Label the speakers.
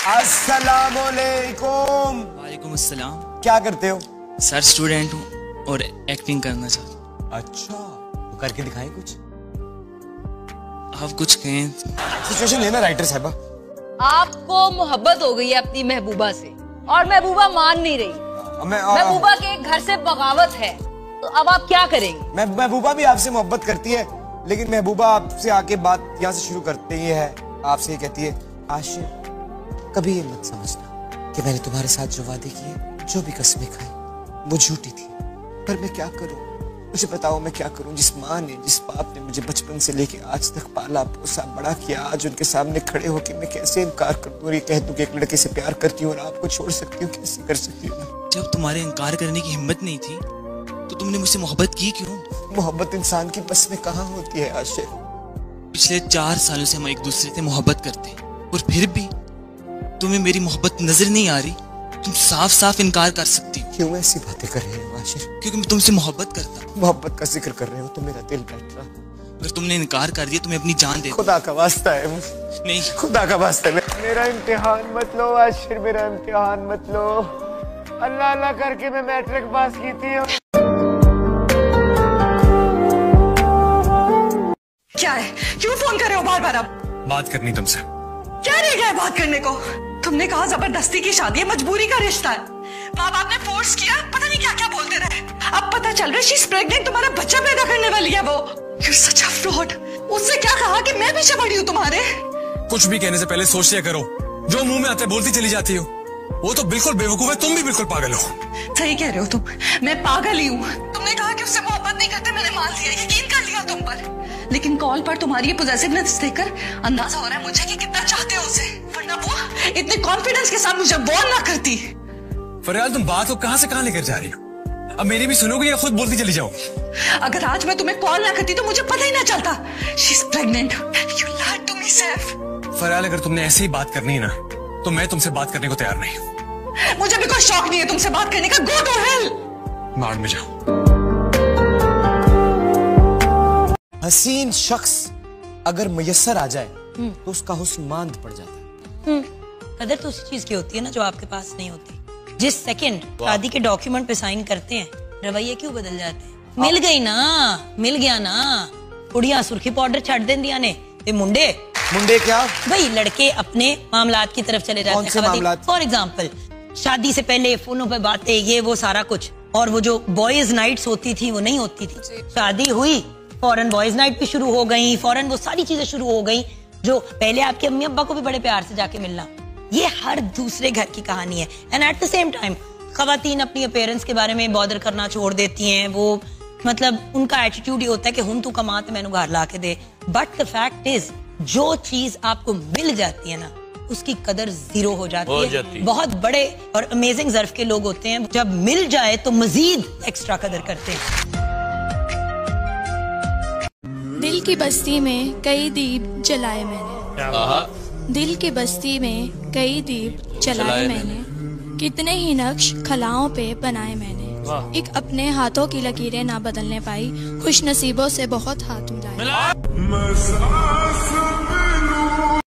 Speaker 1: अस्सलामुअलैकुम।
Speaker 2: वालेकुम अस्सलाम।
Speaker 1: क्या करते हो?
Speaker 2: सर स्टूडेंट हूँ और एक्टिंग करना चाहता हूँ।
Speaker 1: अच्छा, तो करके दिखाएं कुछ।
Speaker 2: आप कुछ कहें।
Speaker 1: सिचुएशन लेना राइटर साहबा।
Speaker 3: आपको मोहब्बत हो गई है अपनी महबूबा से और महबूबा मान नहीं रही। महबूबा के घर से बगावत है, तो अब आप क्या करेंगे?
Speaker 1: महबूबा भी आपसे मोहब्बत करती है, लेकिन महबूबा आपसे आके बात यहाँ से शुरू करती है, आपसे कहती है, आशिर कभी ये मत समझना कि मैंने तुम्हारे साथ जो वादे किए, जो भी कसमें खाई, वो झूठी थी, पर मैं क्या करूं? मुझे बताओ मैं क्या करूं? जिस माँ ने, जिस बाप ने मुझे बचपन से लेके आज तक पाला पोसा बड़ा किया, आज उनके सामने खड़े होकर मैं कैसे इनकार कर दूं और ये कह दूं कि एक लड़के से प्यार करती हूँ और आपको छोड़ सकती हूँ? कैसे कर सकती हूँ?
Speaker 2: जब तुम्हारे इनकार करने की हिम्मत नहीं थी तो तुमने मुझसे मोहब्बत की क्यों?
Speaker 1: मोहब्बत इंसान की बस में कहाँ होती है आशिर।
Speaker 2: पिछले 4 सालों से हम एक दूसरे से मोहब्बत करते हैं और फिर भी तुम्हें मेरी मोहब्बत नजर नहीं आ रही। तुम साफ साफ इनकार कर सकती हो।
Speaker 1: क्यों ऐसी बातें कर रहे हो आशिर?
Speaker 2: क्योंकि मैं तुमसे मोहब्बत करता हूँ।
Speaker 1: मोहब्बत का जिक्र कर रहे हो तो मेरा दिल बैठ रहा।
Speaker 2: अगर तुमने इनकार कर दिया तो मैं अपनी जान दे दूं।
Speaker 1: खुदा का वास्ता है,
Speaker 2: नहीं
Speaker 1: खुदा का वास्ता है। मेरा इम्तिहान मत लो आशिर, मेरा इम्तिहान मत लो। अल्लाह अल्लाह करके मैं मैट्रिक पास की थी।
Speaker 4: क्या है? क्यों फोन कर रहे हो बार बार? अब
Speaker 5: बात करनी तुमसे।
Speaker 4: क्या रह गया है बात करने को? तुमने कहा जबरदस्ती की शादी है, मजबूरी का रिश्ता है। माँ बाप ने फोर्स किया, पता नहीं क्या क्या बोलते रहे। अब पता चल रहा है शी इज प्रेग्नेंट, तुम्हारा बच्चा पैदा करने वाली है वो। You're such a fraud। उससे क्या कहा कि मैं पीछे पड़ी हूँ तुम्हारे?
Speaker 5: कुछ भी कहने से पहले सोच लिया करो। जो मुंह में आते बोलती चली जाती हो। वो तो बिल्कुल बेवकूफ है, तुम भी बिल्कुल पागल हो।
Speaker 4: सही कह रहे हो तुम, मैं पागल ही हूँ। तुमने कहा कि उससे मोहब्बत नहीं करते, मैंने मान लिया, यकीन कर लिया तुम पर। लेकिन कॉल पर तुम्हारी ये पॉजिटिवनेस देखकर अंदाजा हो रहा है मुझे कि कितना चाहते हो उसे, वरना वो इतने कॉन्फिडेंस के साथ मुझे वॉर्न ना करती।
Speaker 5: फरियाल तुम बात को कहां से कहां लेकर जा रही हो? अब मेरी भी सुनोगी या खुद बोलती चली जाओगी?
Speaker 4: अगर आज मैं तुम्हें कॉल ना करती तो मुझे पता ही ना चलता। She is pregnant. You lied to me Saif.
Speaker 5: Fariyal अगर तुमने ऐसे ही बात करनी है ना तो मैं तुमसे बात करने को तैयार नहीं हूँ।
Speaker 4: मुझे भी कोई शौक नहीं है तुमसे बात करने का। Go to hell.
Speaker 5: मार में जाओ।
Speaker 1: हसीन शख्स अगर मयस्सर आ जाए तो उसका हुस्न मांद पड़ जाता है।
Speaker 3: कदर तो उसी चीज की होती है ना जो आपके पास नहीं होती। जिस सेकंड शादी के डॉक्यूमेंट पे साइन करते हैं, रवैये क्यों बदल जाते हैं? मिल गई ना, मिल गया ना। कुड़ियां सुर्खी पाउडर छड़ देंदियां ने ते मुंडे
Speaker 1: क्या
Speaker 3: भाई लड़के अपने मामलात की तरफ चले जाते हैं। फॉर एग्जाम्पल शादी से पहले फोनों पे बातें, ये वो सारा कुछ। और वो जो बॉयज नाइट्स होती थी वो नहीं होती थी। शादी हुई फौरन बॉयज नाइट भी शुरू हो गई, फौरन वो सारी चीजें शुरू हो गई जो पहले आपके अम्मी अब्बा को भी बड़े प्यार से जाके मिलना। ये हर दूसरे घर की कहानी है। And at the same time खवातीन अपनी अपीयरेंस के बारे में बॉदर करना छोड़ देती हैं। वो मतलब उनका एटीट्यूड ही होता है कि हुन तू कमाते मैनू घर ला के दे। बट द फैक्ट इज जो चीज आपको मिल जाती है ना उसकी कदर जीरो हो जाती है। बहुत बड़े और अमेजिंग ज़र्फ के लोग होते हैं, जब मिल जाए तो मजीद एक्स्ट्रा कदर करते हैं।
Speaker 6: दिल की बस्ती में कई दीप जलाए मैंने, दिल की बस्ती में कई दीप जलाए मैंने, कितने ही नक्श खलाओं पे बनाए मैंने। एक अपने हाथों की लकीरें ना बदलने पाई, खुश नसीबों से बहुत हाथ मिलाए।